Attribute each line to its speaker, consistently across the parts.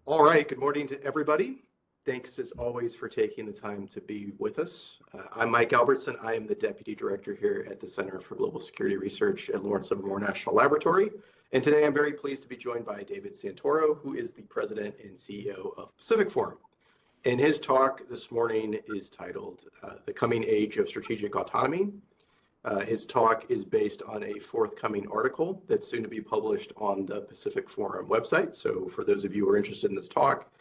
Speaker 1: All right, good morning to everybody. Thanks as always for taking the time to be with us. I'm Mike Albertson. I am the Deputy Director here at the Center for Global Security Research at Lawrence Livermore National Laboratory. And today I'm very pleased to be joined by David Santoro, who is the President and CEO of Pacific Forum. And his talk this morning is titled The Coming Age of Strategic Autonomy. His talk is based on a forthcoming article that's soon to be published on the Pacific Forum website. So for those of you who are interested in this talk,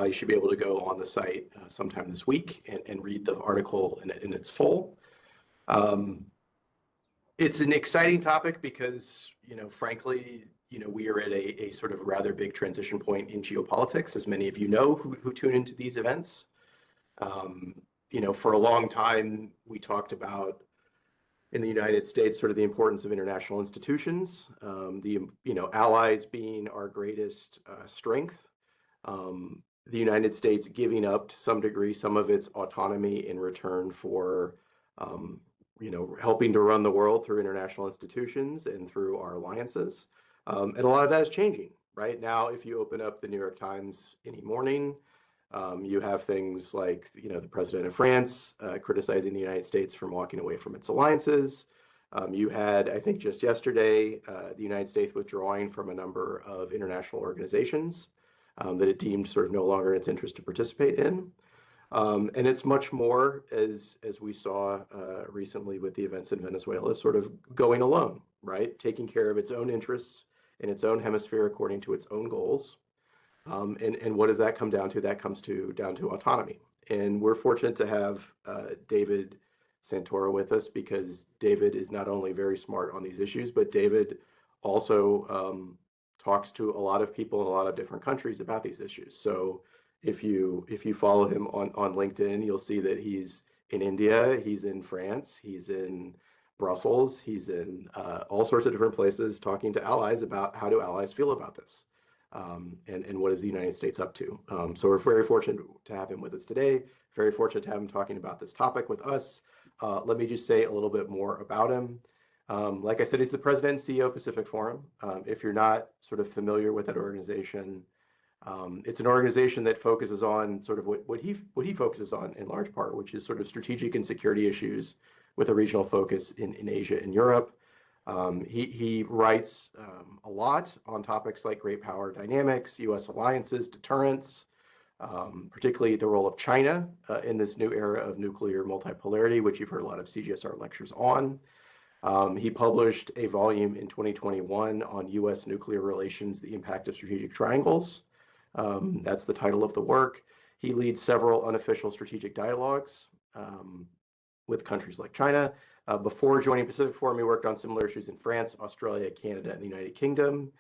Speaker 1: you should be able to go on the site sometime this week and read the article in its full. It's an exciting topic because, frankly, we are at a sort of rather big transition point in geopolitics, as many of you know who tune into these events. For a long time, we talked about in the United States, sort of the importance of international institutions, allies being our greatest strength, the United States giving up to some degree some of its autonomy in return for, helping to run the world through international institutions and through our alliances. And a lot of that is changing. Right now, if you open up the New York Times any morning, you have things like, the president of France criticizing the United States from walking away from its alliances. You had, I think just yesterday, the United States withdrawing from a number of international organizations that it deemed sort of no longer in its interest to participate in. And it's much more, as we saw recently with the events in Venezuela, sort of going alone, right? Taking care of its own interests in its own hemisphere according to its own goals. And what does that come down to? That comes down to autonomy. And we're fortunate to have David Santoro with us because David is not only very smart on these issues, but David also talks to a lot of people in a lot of different countries about these issues. So if you follow him on LinkedIn, you'll see that he's in India, he's in France, he's in Brussels, he's in all sorts of different places talking to allies about how do allies feel about this. And what is the United States up to? So we're very fortunate to have him with us today. Very fortunate to have him talking about this topic with us. Let me just say a little bit more about him. Like I said, he's the president and CEO of Pacific Forum. If you're not sort of familiar with that organization, it's an organization that focuses on sort of what he focuses on in large part, which is sort of strategic and security issues with a regional focus in Asia and Europe. He writes a lot on topics like great power dynamics, U.S. alliances, deterrence, particularly the role of China in this new era of nuclear multipolarity, which you've heard a lot of CGSR lectures on. He published a volume in 2021 on U.S. nuclear relations, the impact of strategic triangles. That's the title of the work. He leads several unofficial strategic dialogues with countries like China. Before joining Pacific Forum, he worked on similar issues in France, Australia, Canada, and the United Kingdom.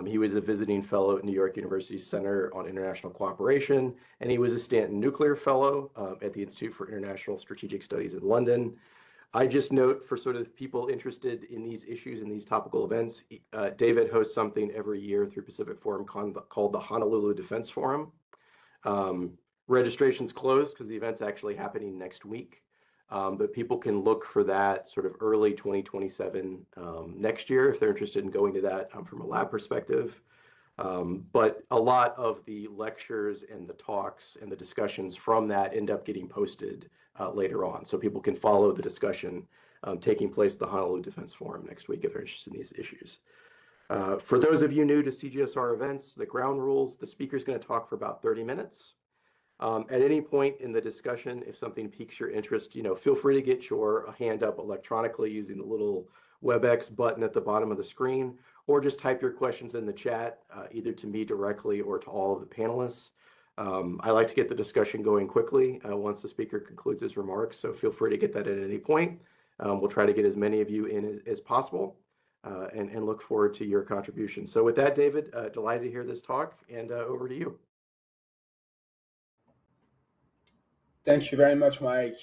Speaker 1: He was a visiting fellow at New York University's Center on International Cooperation, and he was a Stanton Nuclear Fellow at the Institute for International Strategic Studies in London. I just note for sort of people interested in these issues and these topical events, David hosts something every year through Pacific Forum called the Honolulu Defense Forum. Registration's closed because the event's actually happening next week. But people can look for that sort of early 2027 next year if they're interested in going to that from a lab perspective. But a lot of the lectures and the talks and the discussions from that end up getting posted later on. So people can follow the discussion taking place at the Honolulu Defense Forum next week if they're interested in these issues. For those of you new to CGSR events, the ground rules, the speaker's going to talk for about 30 minutes. At any point in the discussion, if something piques your interest, feel free to get your hand up electronically using the little WebEx button at the bottom of the screen, or just type your questions in the chat, either to me directly or to all of the panelists. I like to get the discussion going quickly once the speaker concludes his remarks, so feel free to get that at any point. We'll try to get as many of you in as possible and look forward to your contribution. So with that, David, delighted to hear this talk, and over to you.
Speaker 2: Thank you very much, Mike.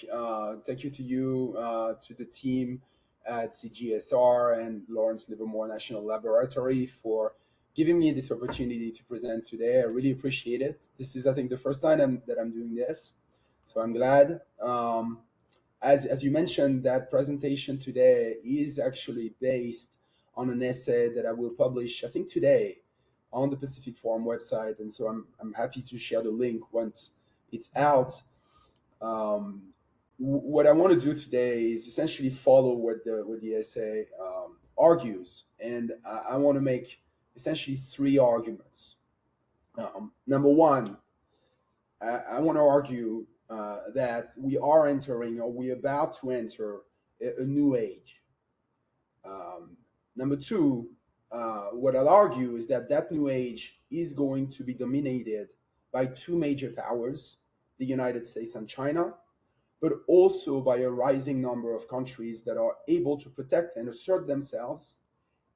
Speaker 2: Thank you to you, to the team at CGSR and Lawrence Livermore National Laboratory for giving me this opportunity to present today. I really appreciate it. This is, I think, the first time that I'm doing this, so I'm glad. As you mentioned, that presentation today is actually based on an essay that I will publish, I think, today on the Pacific Forum website, and so I'm happy to share the link once it's out. What I want to do today is essentially follow what the essay argues, and I want to make essentially three arguments. Number one, I want to argue that we are entering, or we're about to enter, a new age. Number two, what I'll argue is that that new age is going to be dominated by two major powers, the United States and China, but also by a rising number of countries that are able to protect and assert themselves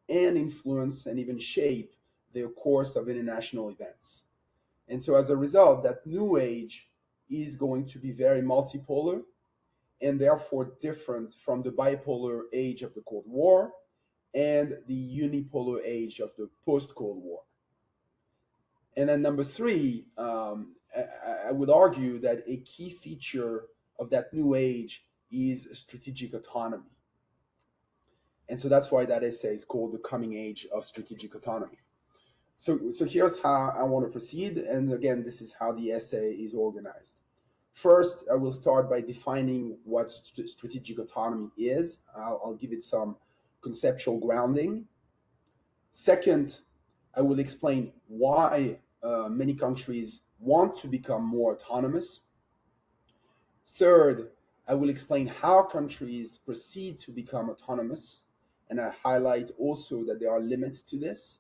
Speaker 2: and influence and even shape the course of international events. And so as a result, that new age is going to be very multipolar and therefore different from the bipolar age of the Cold War and the unipolar age of the post-Cold War. And then number three, I would argue that a key feature of that new age is strategic autonomy. And so that's why that essay is called The Coming Age of Strategic Autonomy. So here's how I want to proceed. And again, this is how the essay is organized. First, I will start by defining what strategic autonomy is. I'll give it some conceptual grounding. Second, I will explain why many countries want to become more autonomous. Third, I will explain how countries proceed to become autonomous, and I highlight also that there are limits to this.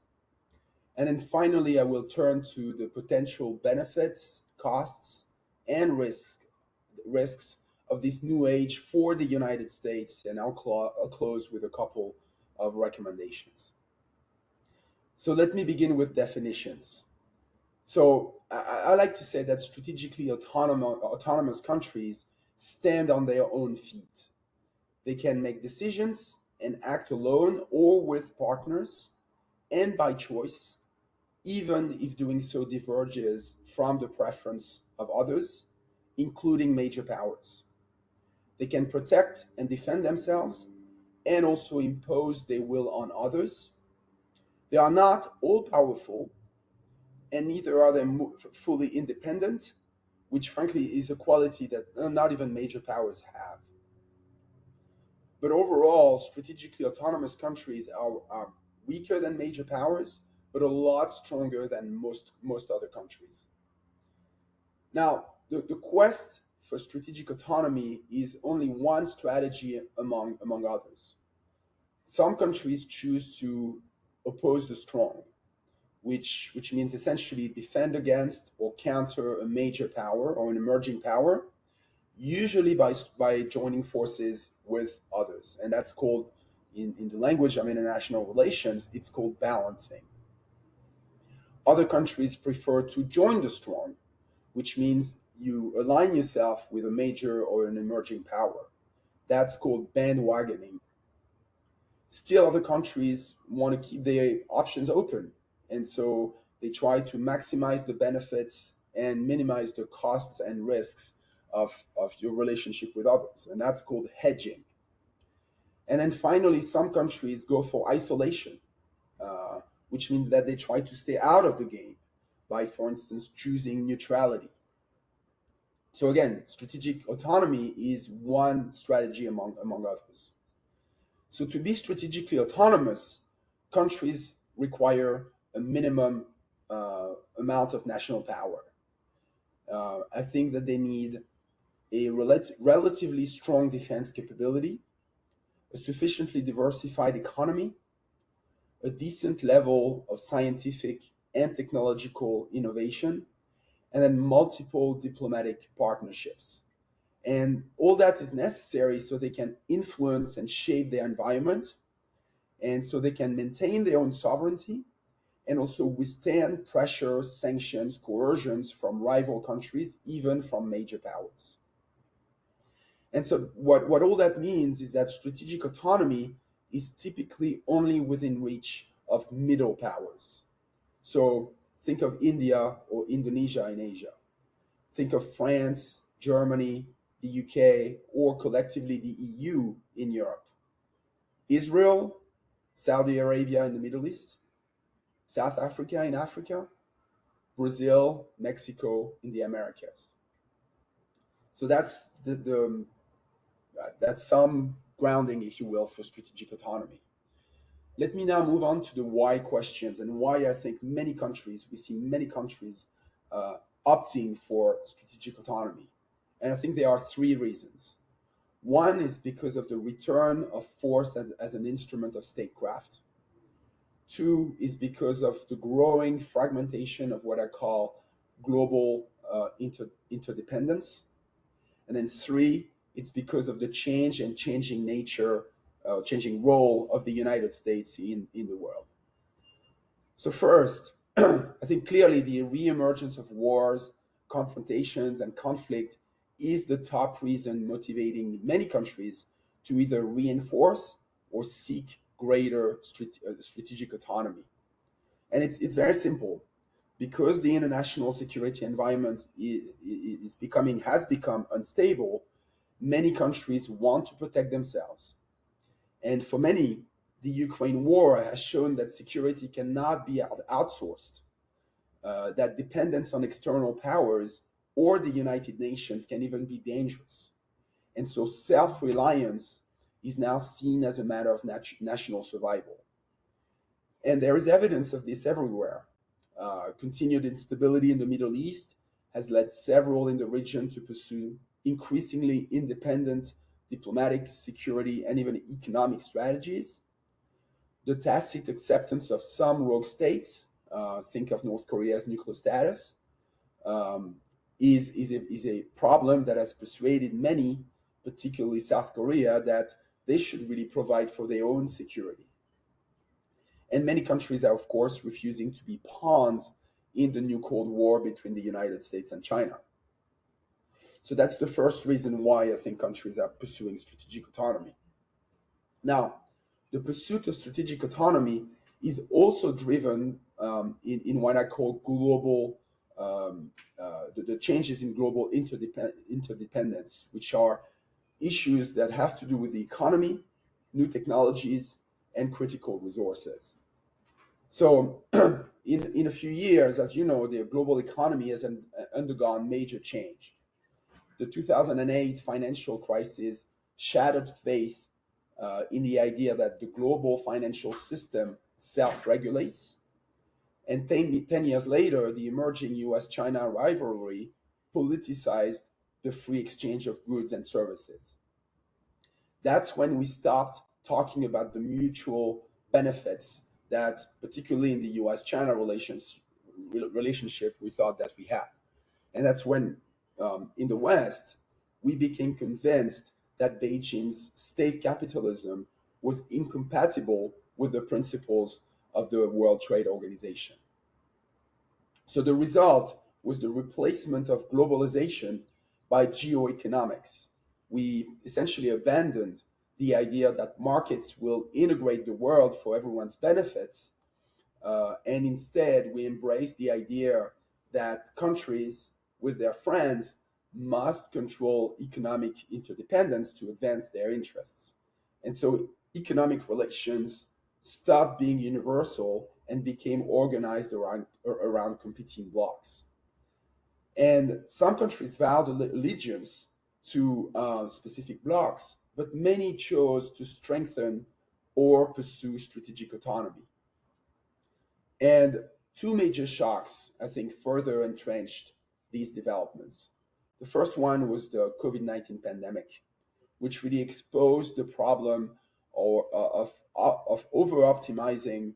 Speaker 2: And then finally, I will turn to the potential benefits, costs, and risks of this new age for the United States, and I'll close with a couple of recommendations. So let me begin with definitions. So I like to say that strategically autonomous countries stand on their own feet. They can make decisions and act alone or with partners and by choice, even if doing so diverges from the preference of others, including major powers. They can protect and defend themselves and also impose their will on others. They are not all-powerful, and neither are they fully independent, which frankly is a quality that not even major powers have. But overall, strategically autonomous countries are weaker than major powers, but a lot stronger than most other countries. Now, the quest for strategic autonomy is only one strategy among others. Some countries choose to oppose the strong, which means essentially defend against or counter a major power or an emerging power, usually by joining forces with others. And that's called, in the language of international relations, it's called balancing. Other countries prefer to join the strong, which means you align yourself with a major or an emerging power. That's called bandwagoning. Still, other countries want to keep their options open, and so they try to maximize the benefits and minimize the costs and risks of your relationship with others, and that's called hedging. And then finally, some countries go for isolation, which means that they try to stay out of the game by, for instance, choosing neutrality. So again, strategic autonomy is one strategy among others. So to be strategically autonomous, countries require a minimum amount of national power. I think that they need a relatively strong defense capability, a sufficiently diversified economy, a decent level of scientific and technological innovation, and then multiple diplomatic partnerships. And all that is necessary so they can influence and shape their environment, and so they can maintain their own sovereignty and also withstand pressure, sanctions, coercions from rival countries, even from major powers. And so what all that means is that strategic autonomy is typically only within reach of middle powers. So think of India or Indonesia in Asia. Think of France, Germany, the UK, or collectively the EU in Europe. Israel, Saudi Arabia in the Middle East, South Africa in Africa, Brazil, Mexico in the Americas. So that's that's some grounding, if you will, for strategic autonomy. Let me now move on to the why questions and why I think we see many countries opting for strategic autonomy. And I think there are three reasons. One is because of the return of force as an instrument of statecraft. Two is because of the growing fragmentation of what I call global interdependence. And then three, it's because of the changing nature, changing role of the United States in the world. So first, I think clearly the reemergence of wars, confrontations, and conflict is the top reason motivating many countries to either reinforce or seek greater strategic autonomy. And it's very simple. Because the international security environment has become unstable, many countries want to protect themselves. And for many, the Ukraine war has shown that security cannot be outsourced, that dependence on external powers or the United Nations can even be dangerous. And so self-reliance is now seen as a matter of national survival. And there is evidence of this everywhere. Continued instability in the Middle East has led several in the region to pursue increasingly independent diplomatic, security, and even economic strategies. The tacit acceptance of some rogue states, think of North Korea's nuclear status, is a problem that has persuaded many, particularly South Korea, that they should really provide for their own security. And many countries are, of course, refusing to be pawns in the new Cold War between the United States and China. So that's the first reason why I think countries are pursuing strategic autonomy. Now, the pursuit of strategic autonomy is also driven in what I call global, the changes in global interdependence, which are issues that have to do with the economy, new technologies, and critical resources. So in a few years, as you know, the global economy has undergone major change. The 2008 financial crisis shattered faith in the idea that the global financial system self-regulates. And 10 years later, the emerging US-China rivalry politicized the free exchange of goods and services. That's when we stopped talking about the mutual benefits that, particularly in the US-China relationship, we thought that we had. And that's when, in the West, we became convinced that Beijing's state capitalism was incompatible with the principles of the World Trade Organization. So the result was the replacement of globalization by geoeconomics. We essentially abandoned the idea that markets will integrate the world for everyone's benefits, and instead we embraced the idea that countries with their friends must control economic interdependence to advance their interests. And so economic relations stopped being universal and became organized around competing blocs. And some countries vowed allegiance to specific blocs, but many chose to strengthen or pursue strategic autonomy. And two major shocks, I think, further entrenched these developments. The first one was the COVID-19 pandemic, which really exposed the problem of over-optimizing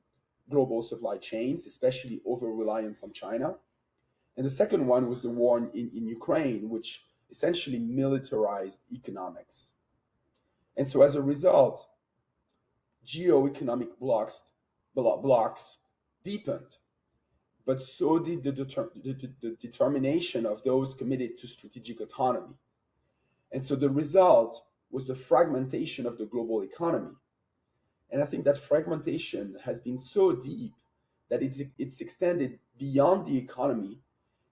Speaker 2: global supply chains, especially over-reliance on China. And the second one was the war in Ukraine, which essentially militarized economics. And so as a result, geoeconomic blocks deepened, but so did the determination of those committed to strategic autonomy. And so the result was the fragmentation of the global economy. And I think that fragmentation has been so deep that it's extended beyond the economy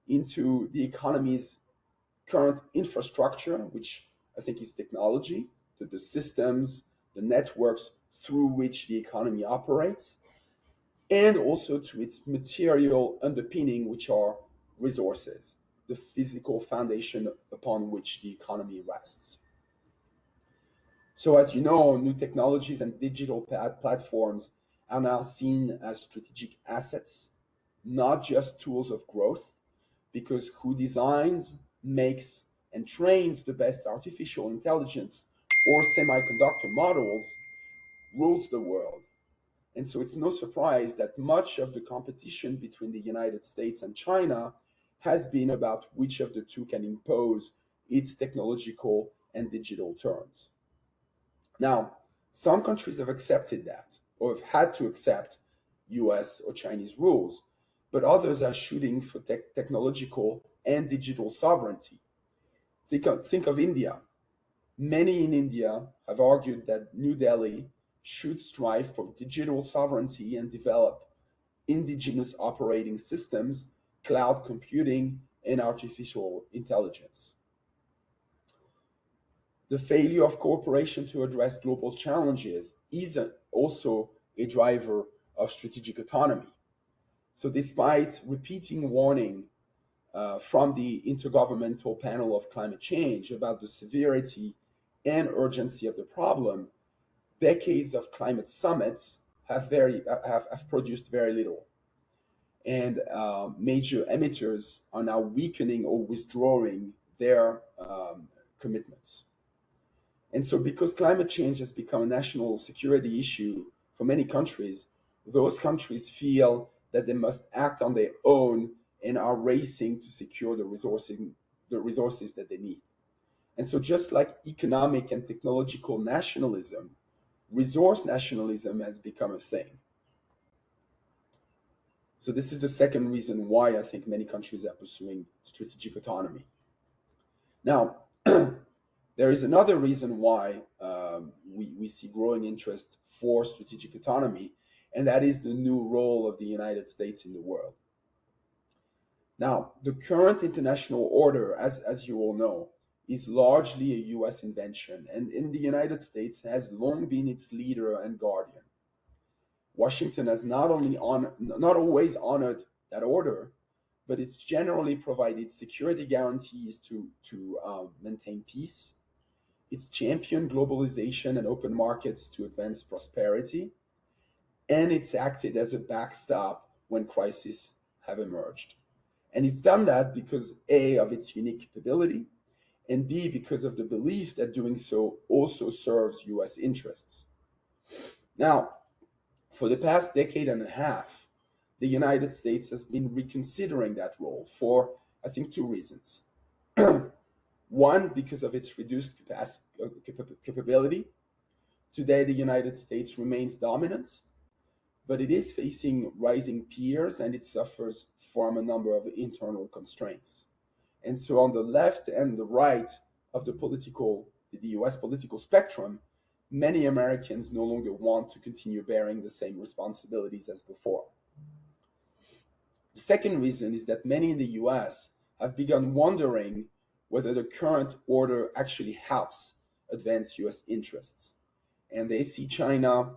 Speaker 2: into the economy's current infrastructure, which I think is technology, to the systems, the networks through which the economy operates, and also to its material underpinning, which are resources, the physical foundation upon which the economy rests. So as you know, new technologies and digital platforms are now seen as strategic assets, not just tools of growth, because who designs, makes, and trains the best artificial intelligence or semiconductor models rules the world. And so it's no surprise that much of the competition between the United States and China has been about which of the two can impose its technological and digital terms. Now, some countries have accepted that or have had to accept US or Chinese rules, but others are shooting for technological and digital sovereignty. Think of India. Many in India have argued that New Delhi should strive for digital sovereignty and develop indigenous operating systems, cloud computing, and artificial intelligence. The failure of cooperation to address global challenges is also a driver of strategic autonomy. So despite repeating warning from the Intergovernmental Panel of Climate Change about the severity and urgency of the problem, decades of climate summits have produced very little. And major emitters are now weakening or withdrawing their commitments. And so because climate change has become a national security issue for many countries, those countries feel that they must act on their own and are racing to secure the resources that they need. And so just like economic and technological nationalism, resource nationalism has become a thing. So this is the second reason why I think many countries are pursuing strategic autonomy. Now, there is another reason why we see growing interest for strategic autonomy, and that is the new role of the United States in the world. Now, the current international order, as you all know, is largely a US invention, and in the United States has long been its leader and guardian. Washington has not always honored that order, but it's generally provided security guarantees to maintain peace. It's championed globalization and open markets to advance prosperity, and it's acted as a backstop when crises have emerged. And it's done that because A, of its unique capability, and B, because of the belief that doing so also serves US interests. Now, for the past decade and a half, the United States has been reconsidering that role for, I think, two reasons. One, because of its reduced capability. Today, the United States remains dominant, but it is facing rising peers and it suffers from a number of internal constraints. And so on the left and the right of the US political spectrum, many Americans no longer want to continue bearing the same responsibilities as before. The second reason is that many in the US have begun wondering whether the current order actually helps advance US interests. And they see China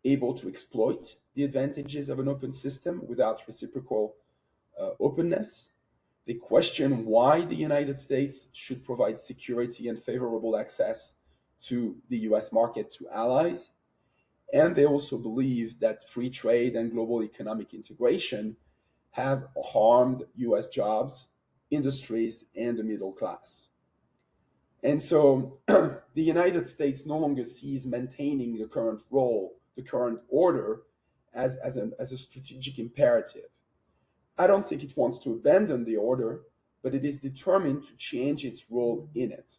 Speaker 2: able to exploit the advantages of an open system without reciprocal openness. They question why the United States should provide security and favorable access to the US market to allies. And they also believe that free trade and global economic integration have harmed US jobs, industries, and the middle class. And so the United States no longer sees maintaining the current role, the current order, as a strategic imperative. I don't think it wants to abandon the order, but it is determined to change its role in it.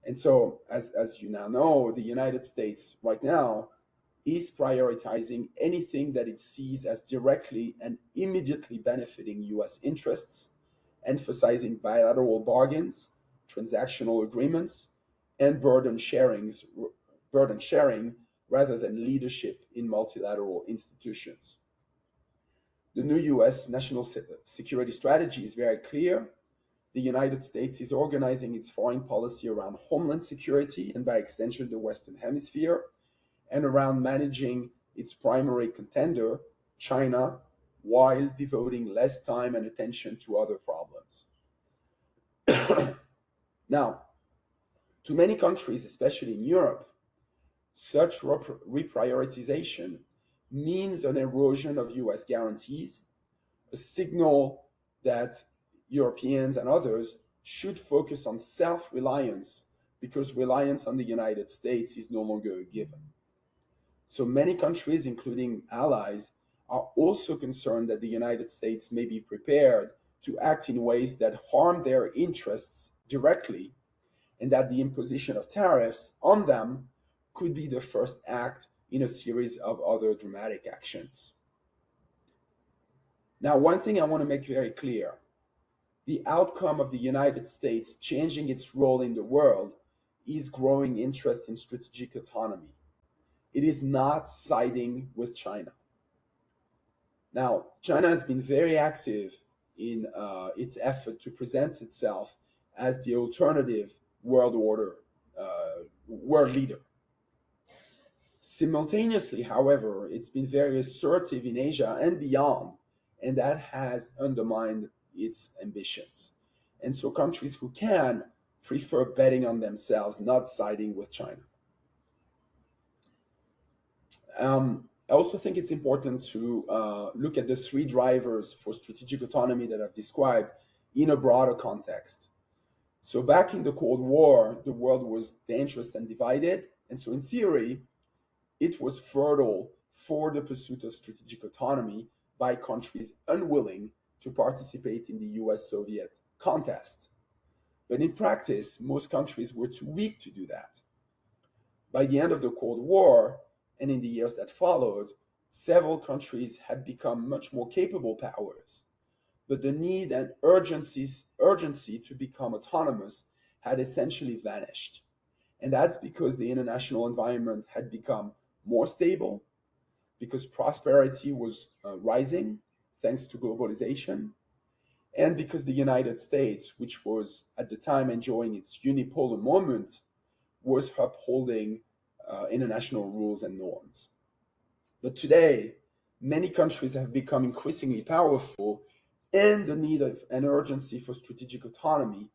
Speaker 2: And so, as you now know, the United States right now is prioritizing anything that it sees as directly and immediately benefiting US interests, emphasizing bilateral bargains, transactional agreements, and burden sharing rather than leadership in multilateral institutions. The new US national security strategy is very clear. The United States is organizing its foreign policy around homeland security and by extension the Western Hemisphere, and around managing its primary contender, China, while devoting less time and attention to other problems. Now, to many countries, especially in Europe, such reprioritization means an erosion of US guarantees, a signal that Europeans and others should focus on self-reliance because reliance on the United States is no longer a given. So many countries, including allies, are also concerned that the United States may be prepared to act in ways that harm their interests directly, and that the imposition of tariffs on them could be the first act in a series of other dramatic actions. Now, one thing I want to make very clear, the outcome of the United States changing its role in the world is growing interest in strategic autonomy. It is not siding with China. Now, China has been very active in its effort to present itself as the alternative world order, world leader. Simultaneously, however, it's been very assertive in Asia and beyond, and that has undermined its ambitions. And so countries who can prefer betting on themselves, not siding with China. I also think it's important to look at the three drivers for strategic autonomy that I've described in a broader context. So back in the Cold War, the world was dangerous and divided. And so in theory, it was fertile for the pursuit of strategic autonomy by countries unwilling to participate in the US-Soviet contest. But in practice, most countries were too weak to do that. By the end of the Cold War, and in the years that followed, several countries had become much more capable powers. But the need and urgency to become autonomous had essentially vanished. And that's because the international environment had become more stable, because prosperity was rising thanks to globalization, and because the United States, which was at the time enjoying its unipolar moment, was upholding international rules and norms. But today, many countries have become increasingly powerful, and the need of an urgency for strategic autonomy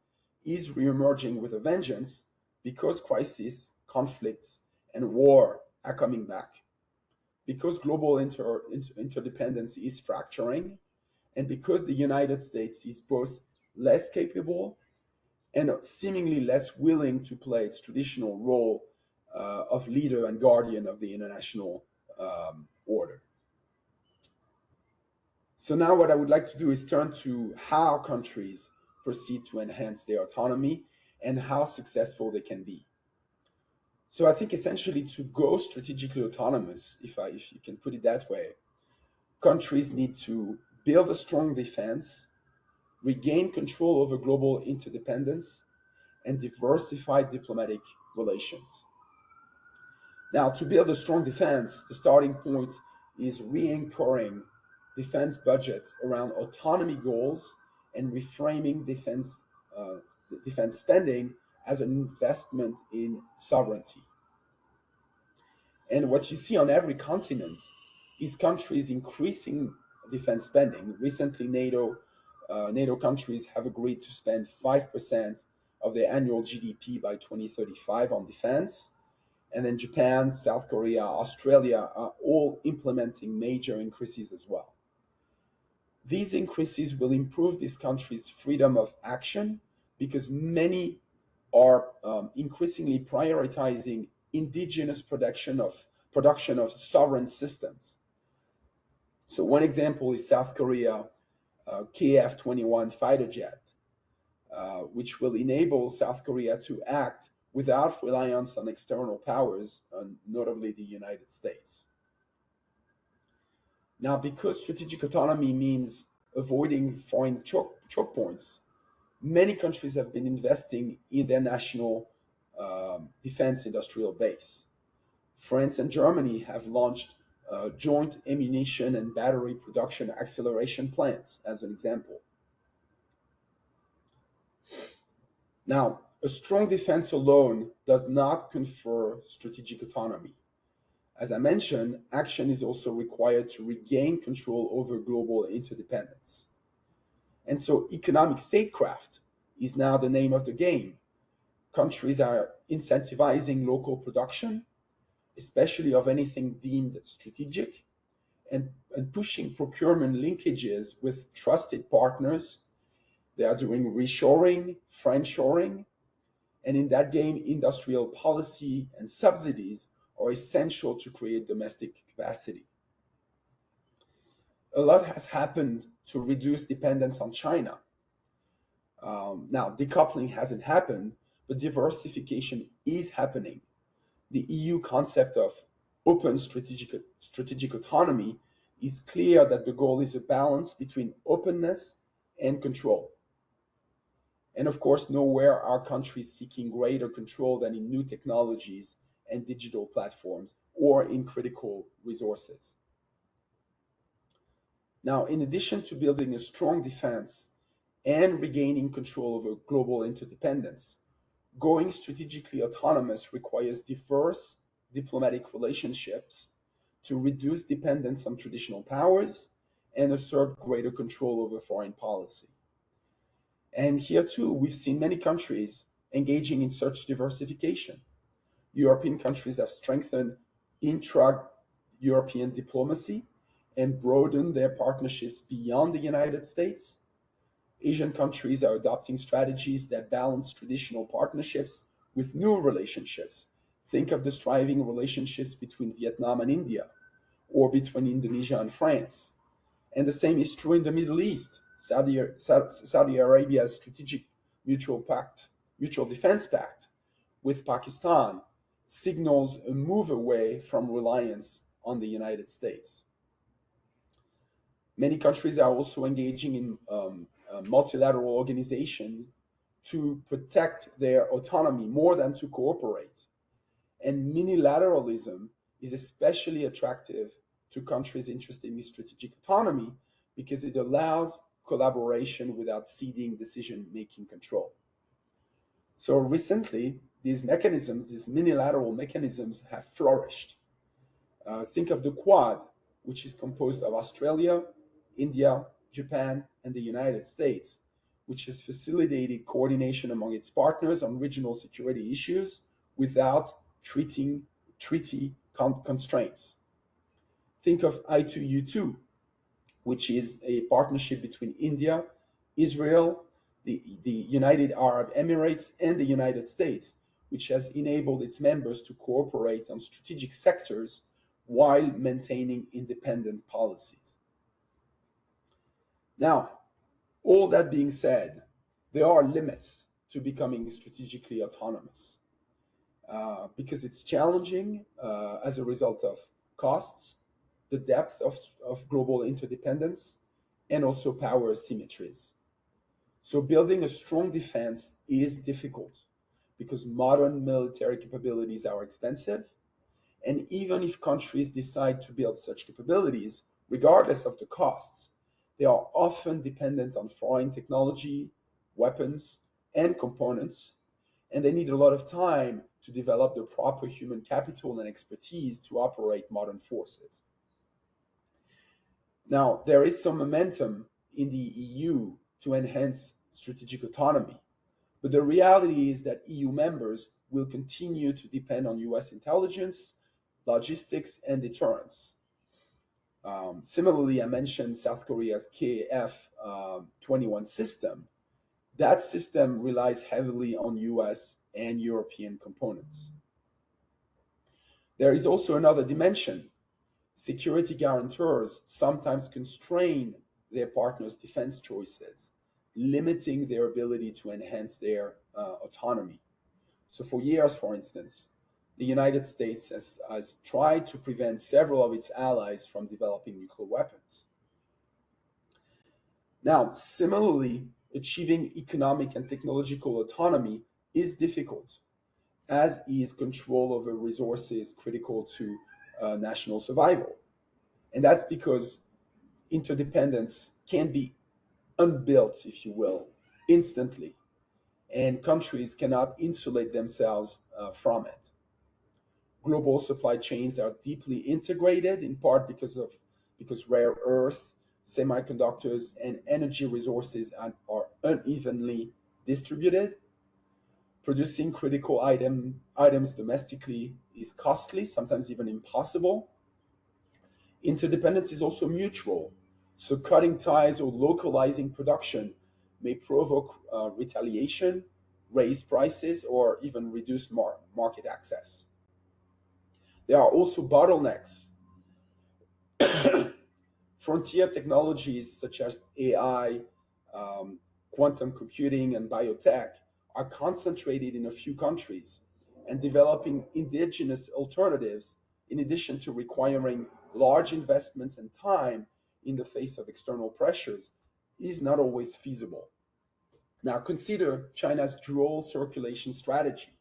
Speaker 2: is reemerging with a vengeance because crises, conflicts, and war are coming back. Because global interdependence is fracturing, and because the United States is both less capable and seemingly less willing to play its traditional role of leader and guardian of the international order. So now what I would like to do is turn to how countries proceed to enhance their autonomy and how successful they can be. So I think essentially to go strategically autonomous, if you can put it that way, countries need to build a strong defense, regain control over global interdependence, and diversify diplomatic relations. Now, to build a strong defense, the starting point is re-anchoring defense budgets around autonomy goals and reframing defense spending as an investment in sovereignty. And what you see on every continent is countries increasing defense spending. Recently, NATO countries have agreed to spend 5% of their annual GDP by 2035 on defense. And then Japan, South Korea, Australia are all implementing major increases as well. These increases will improve these countries' freedom of action because many are increasingly prioritizing indigenous production of sovereign systems. So one example is South Korea KF-21 fighter jet, which will enable South Korea to act without reliance on external powers, notably the United States. Now, because strategic autonomy means avoiding foreign choke points, many countries have been investing in their national defense industrial base. France and Germany have launched joint ammunition and battery production acceleration plants, as an example. Now, a strong defense alone does not confer strategic autonomy. As I mentioned, action is also required to regain control over global interdependence. And so economic statecraft is now the name of the game. Countries are incentivizing local production, especially of anything deemed strategic, and pushing procurement linkages with trusted partners. They are doing reshoring, friendshoring, and in that game, industrial policy and subsidies are essential to create domestic capacity. A lot has happened to reduce dependence on China. Now, decoupling hasn't happened, but diversification is happening. The EU concept of open strategic autonomy is clear that the goal is a balance between openness and control. And of course, nowhere are countries seeking greater control than in new technologies and digital platforms or in critical resources. Now, in addition to building a strong defense and regaining control over global interdependence, going strategically autonomous requires diverse diplomatic relationships to reduce dependence on traditional powers and assert greater control over foreign policy. And here too, we've seen many countries engaging in such diversification. European countries have strengthened intra-European diplomacy and broadened their partnerships beyond the United States. Asian countries are adopting strategies that balance traditional partnerships with new relationships. Think of the thriving relationships between Vietnam and India, or between Indonesia and France. And the same is true in the Middle East. Saudi Arabia's strategic mutual defense pact with Pakistan signals a move away from reliance on the United States. Many countries are also engaging in multilateral organizations to protect their autonomy more than to cooperate. And minilateralism is especially attractive to countries interested in strategic autonomy because it allows collaboration without ceding decision-making control. So recently, these minilateral mechanisms have flourished. Think of the Quad, which is composed of Australia, India, Japan, and the United States, which has facilitated coordination among its partners on regional security issues without treaty constraints. Think of I2U2, which is a partnership between India, Israel, the United Arab Emirates, and the United States, which has enabled its members to cooperate on strategic sectors while maintaining independent policies. Now, all that being said, there are limits to becoming strategically autonomous because it's challenging as a result of costs, the depth of global interdependence, and also power asymmetries. So building a strong defense is difficult because modern military capabilities are expensive. And even if countries decide to build such capabilities, regardless of the costs, they are often dependent on foreign technology, weapons, and components, and they need a lot of time to develop the proper human capital and expertise to operate modern forces. Now, there is some momentum in the EU to enhance strategic autonomy, but the reality is that EU members will continue to depend on US intelligence, logistics, and deterrence. Similarly, I mentioned South Korea's KF-21 system. That system relies heavily on US and European components. There is also another dimension. Security guarantors sometimes constrain their partners' defense choices, limiting their ability to enhance their autonomy. So for years, for instance, the United States has tried to prevent several of its allies from developing nuclear weapons. Now, similarly, achieving economic and technological autonomy is difficult, as is control over resources critical to national survival. And that's because interdependence can be unbuilt, if you will, instantly, and countries cannot insulate themselves from it. global supply chains are deeply integrated, in part because rare earth, semiconductors, and energy resources are unevenly distributed. Producing critical items domestically is costly, sometimes even impossible. Interdependence is also mutual, so cutting ties or localizing production may provoke retaliation, raise prices, or even reduce market access. There are also bottlenecks. Frontier technologies such as AI, um, quantum computing, and biotech are concentrated in a few countries, and developing indigenous alternatives, in addition to requiring large investments and time in the face of external pressures, is not always feasible. Now, consider China's dual circulation strategy,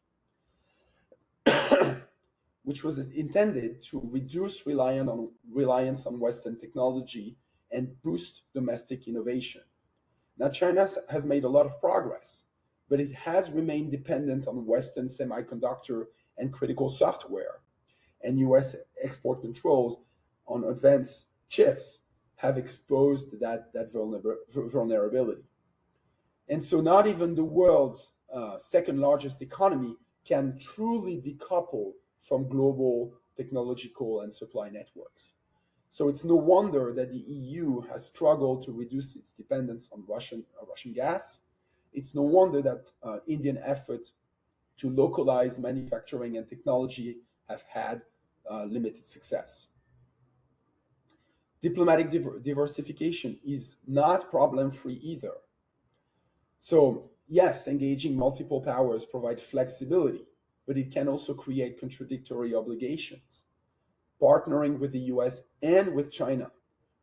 Speaker 2: which was intended to reduce reliance on Western technology and boost domestic innovation. Now, China has made a lot of progress, but it has remained dependent on Western semiconductor and critical software, and US export controls on advanced chips have exposed that vulnerability. And so, not even the world's second largest economy can truly decouple from global technological and supply networks. So it's no wonder that the EU has struggled to reduce its dependence on Russian gas. It's no wonder that Indian efforts to localize manufacturing and technology have had limited success. Diplomatic diversification is not problem-free either. So yes, engaging multiple powers provide flexibility, but it can also create contradictory obligations. Partnering with the US and with China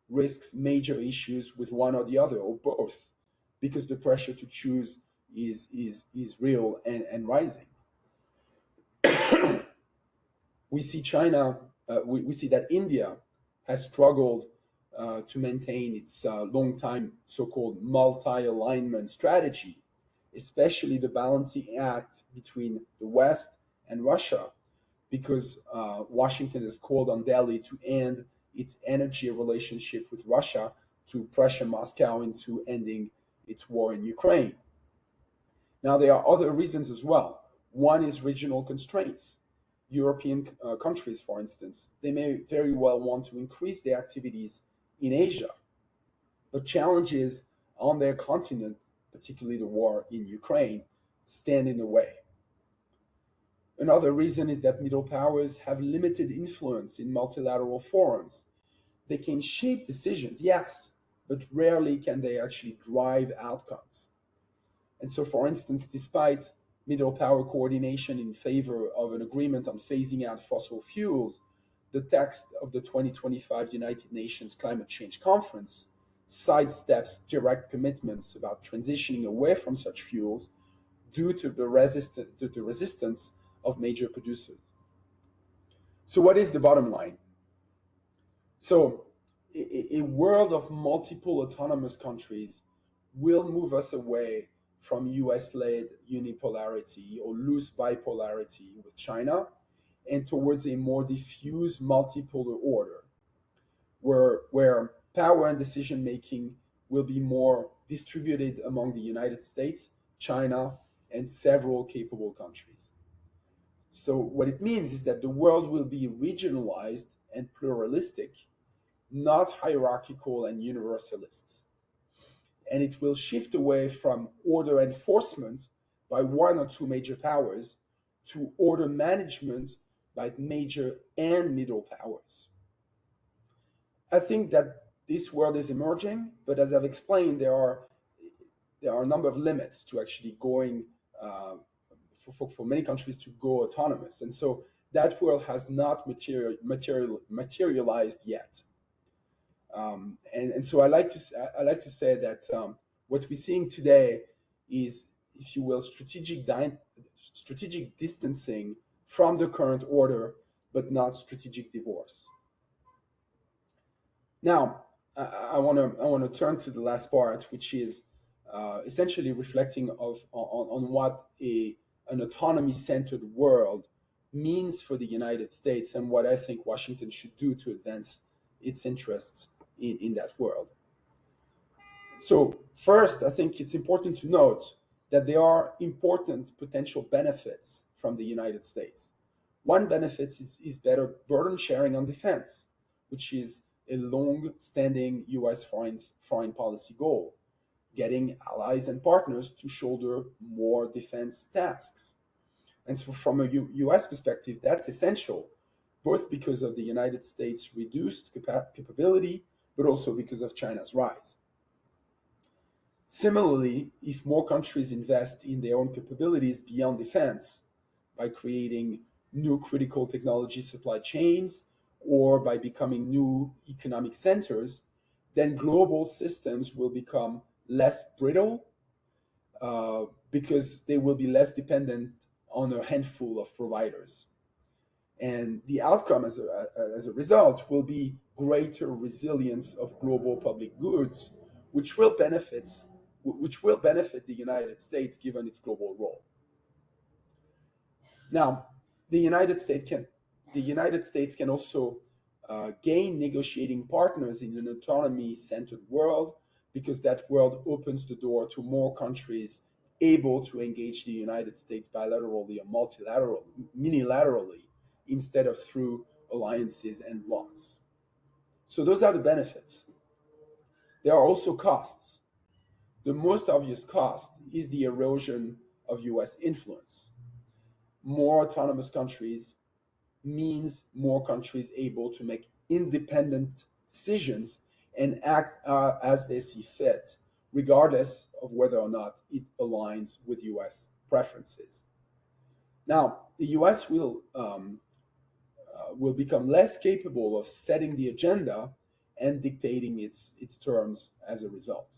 Speaker 2: risks major issues with one or the other or both, because the pressure to choose is real and rising. We see we see that India has struggled to maintain its long-time so-called multi-alignment strategy, especially the balancing act between the West and Russia, because Washington has called on Delhi to end its energy relationship with Russia to pressure Moscow into ending its war in Ukraine. Now, there are other reasons as well. One is regional constraints. European countries, for instance, they may very well want to increase their activities in Asia. But challenges on their continent, particularly the war in Ukraine, stand in the way. Another reason is that middle powers have limited influence in multilateral forums. They can shape decisions, yes, but rarely can they actually drive outcomes. And so, for instance, despite middle power coordination in favor of an agreement on phasing out fossil fuels, the text of the 2025 United Nations Climate Change Conference sidesteps direct commitments about transitioning away from such fuels due to the resistance of major producers. So what is the bottom line? So a world of multiple autonomous countries will move us away from US-led unipolarity or loose bipolarity with China and towards a more diffuse multipolar order where power and decision-making will be more distributed among the United States, China, and several capable countries. So what it means is that the world will be regionalized and pluralistic, not hierarchical and universalists. And it will shift away from order enforcement by one or two major powers to order management by major and middle powers. I think that this world is emerging, but as I've explained, there are a number of limits to actually going for many countries to go autonomous, and so that world has not materialized yet. And so I like to say that what we're seeing today is, if you will, strategic distancing from the current order, but not strategic divorce. Now, I want to turn to the last part, which is essentially reflecting on what an autonomy-centered world means for the United States and what I think Washington should do to advance its interests in that world. So first, I think it's important to note that there are important potential benefits from the United States. One benefit is better burden sharing on defense, which is a long-standing US foreign policy goal, getting allies and partners to shoulder more defense tasks. And so from a US perspective, that's essential, both because of the United States' reduced capability, but also because of China's rise. Similarly, if more countries invest in their own capabilities beyond defense by creating new critical technology supply chains or by becoming new economic centers, then global systems will become less brittle because they will be less dependent on a handful of providers. And the outcome as a result will be greater resilience of global public goods, which will benefit the United States given its global role. Now, the United States can also gain negotiating partners in an autonomy-centered world, because that world opens the door to more countries able to engage the United States bilaterally or unilaterally, instead of through alliances and blocs. So those are the benefits. There are also costs. The most obvious cost is the erosion of US influence. More autonomous countries means more countries able to make independent decisions and act as they see fit, regardless of whether or not it aligns with US preferences. Now, the US will become less capable of setting the agenda and dictating its terms as a result.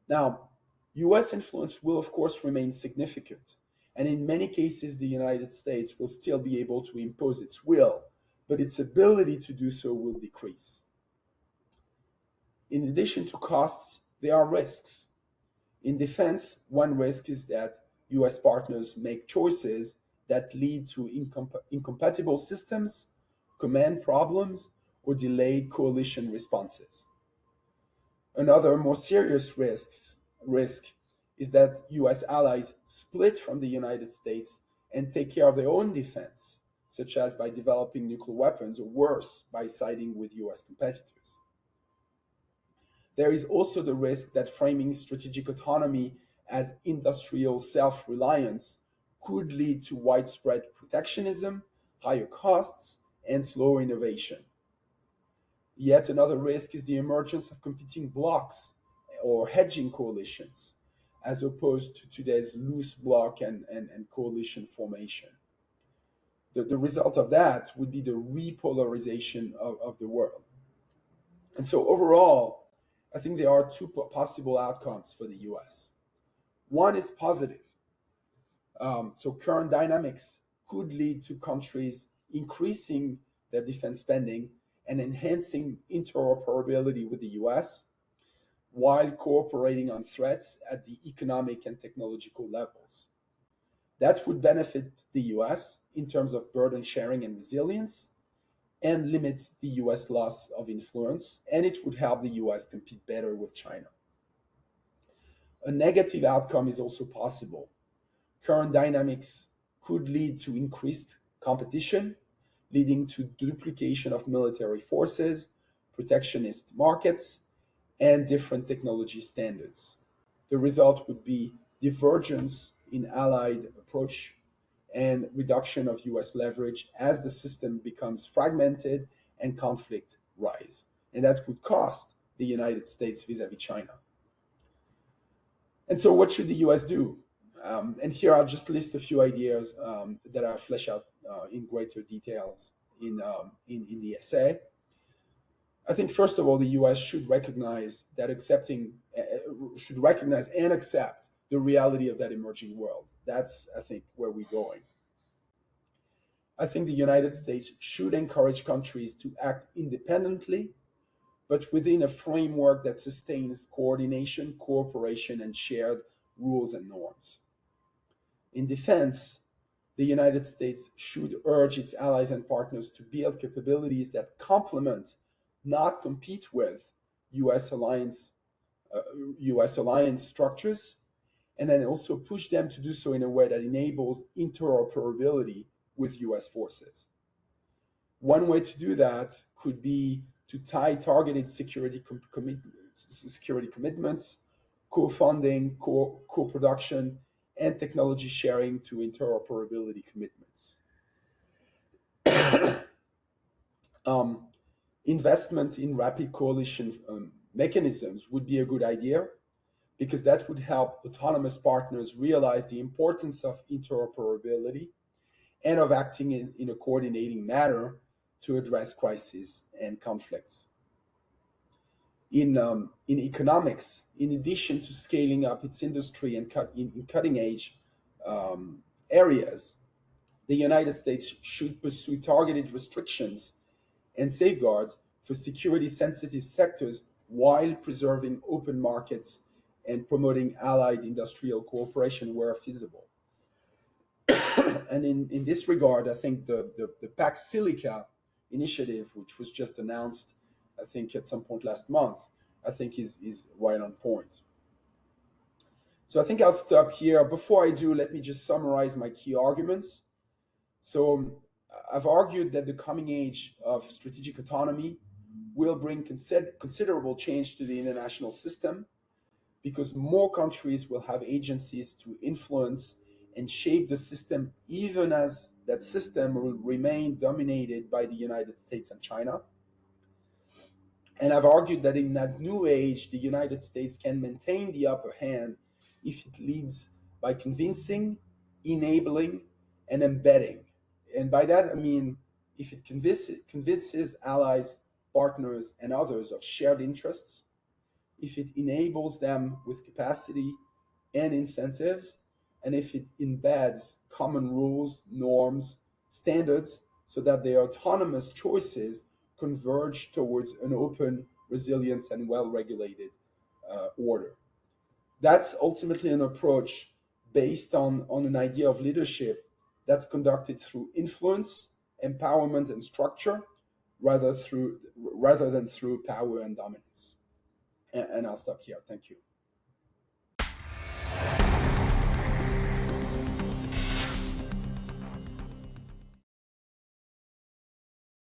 Speaker 2: Now, US influence will, of course, remain significant, and in many cases, the United States will still be able to impose its will, but its ability to do so will decrease. In addition to costs, there are risks. In defense, one risk is that US partners make choices that lead to incompatible systems, command problems, or delayed coalition responses. Another more serious risk is that US allies split from the United States and take care of their own defense, such as by developing nuclear weapons, or worse, by siding with US competitors. There is also the risk that framing strategic autonomy as industrial self-reliance could lead to widespread protectionism, higher costs, and slower innovation. Yet another risk is the emergence of competing blocs or hedging coalitions, as opposed to today's loose bloc and coalition formation. The result of that would be the repolarization of the world. And so overall, I think there are two possible outcomes for the US. One is positive. So current dynamics could lead to countries increasing their defense spending and enhancing interoperability with the US, while cooperating on threats at the economic and technological levels. That would benefit the US in terms of burden sharing and resilience, and limit the US loss of influence, and it would help the US compete better with China. A negative outcome is also possible. Current dynamics could lead to increased competition, leading to duplication of military forces, protectionist markets, and different technology standards. The result would be divergence in allied approach and reduction of US leverage as the system becomes fragmented and conflict rise. And that would cost the United States vis-a-vis China. And so what should the US do? And here I'll just list a few ideas that are fleshed out in greater details in the essay. I think first of all, the US should recognize and accept the reality of that emerging world. That's, I think, where we're going. I think the United States should encourage countries to act independently, but within a framework that sustains coordination, cooperation, and shared rules and norms. In defense, the United States should urge its allies and partners to build capabilities that complement, not compete with, U.S. alliance structures, and then also push them to do so in a way that enables interoperability with U.S. forces. One way to do that could be to tie targeted security commitments, co-funding, co-production, and technology sharing to interoperability commitments. Investment in rapid coalition mechanisms would be a good idea, because that would help autonomous partners realize the importance of interoperability and of acting in a coordinating manner to address crises and conflicts. In economics, in addition to scaling up its industry and in cutting-edge areas, the United States should pursue targeted restrictions and safeguards for security-sensitive sectors while preserving open markets and promoting allied industrial cooperation where feasible. And in this regard, I think the Pax Silica initiative, which was just announced, I think at some point last month, I think is right on point. So I think I'll stop here. Before I do, let me just summarize my key arguments. So I've argued that the coming age of strategic autonomy will bring considerable change to the international system, because more countries will have agencies to influence and shape the system, even as that system will remain dominated by the United States and China. And I've argued that in that new age, the United States can maintain the upper hand if it leads by convincing, enabling, and embedding. And by that, I mean, if it convinces allies, partners, and others of shared interests, if it enables them with capacity and incentives, and if it embeds common rules, norms, standards, so that their autonomous choices converge towards an open, resilient, and well-regulated order. That's ultimately an approach based on an idea of leadership that's conducted through influence, empowerment, and structure, rather than through power and dominance. And I'll stop here. Thank you.